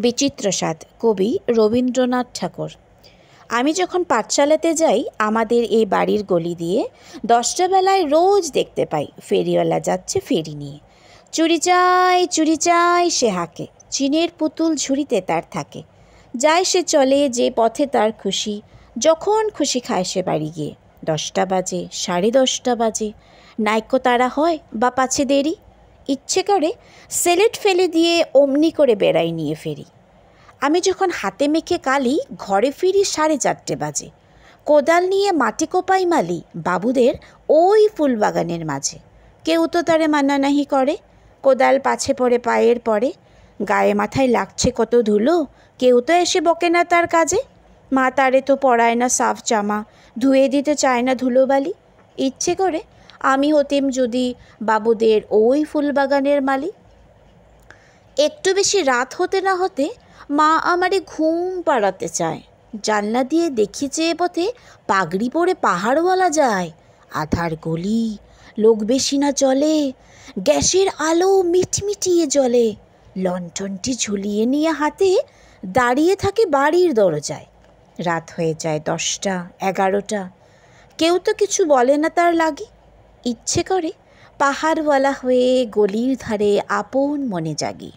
বিচিত্র স্বাদ, কবি রবীন্দ্রনাথ ঠাকুর। আমি যখন পাঠশালাতে যাই আমাদের এই বাড়ির গলি দিয়ে 10টা বেলায় রোজ দেখতে পাই ফেরিওয়ালা যাচ্ছে ফেরি নিয়ে। চুরি চাই সে হাঁকে, চিনের পুতুল ঝুড়িতে তার থাকে। যায় সে চলে যে পথে তার খুশি, যখন খুশি খায় সে বাড়ি গিয়ে। 10টা বাজে, 10:30 বাজে, নাইকো তারা হয় বা পাছে দেরি, ইচ্ছে করে সেলেট ফেলে দিয়ে অমনি করে বেড়াই নিয়ে ফেরি। আমি যখন হাতে মেখে কালি ঘরে ফিরি 4:30 বাজে, কোদাল নিয়ে মাটি কোপাই মালি বাবুদের ওই ফুলবাগানের মাঝে। কেউ তো তারে মানা নাহি করে, কোদাল পাছে পড়ে পায়ের পরে, গায়ে মাথায় লাগছে কত ধুলো, কেউ তো এসে বকে না তার কাজে। মা তারে তো পরায় না সাফ জামা, ধুয়ে দিতে চায় না ধুলোবালি। ইচ্ছে করে আমি হতেম যদি বাবুদের ওই ফুলবাগানের মালি। একটু বেশি রাত হতে না হতে মা আমারে ঘুম পাড়াতে চায়। জানলা দিয়ে দেখি চেয়ে পথে পাগড়ি পরে পাহাড়ওয়ালা যায়। আধার গলি, লোক বেশি না চলে, গ্যাসের আলো মিটমিটিয়ে জ্বলে। লণ্ঠনটি ঝুলিয়ে নিয়ে হাতে দাঁড়িয়ে থাকে বাড়ির দরজায়। রাত হয়ে যায় 10টা, 11টা, কেউ তো কিছু বলে না তার লাগি। ইচ্ছে করে পাহাড়ওয়ালা হয়ে গলির ধারে আপন মনে জাগি।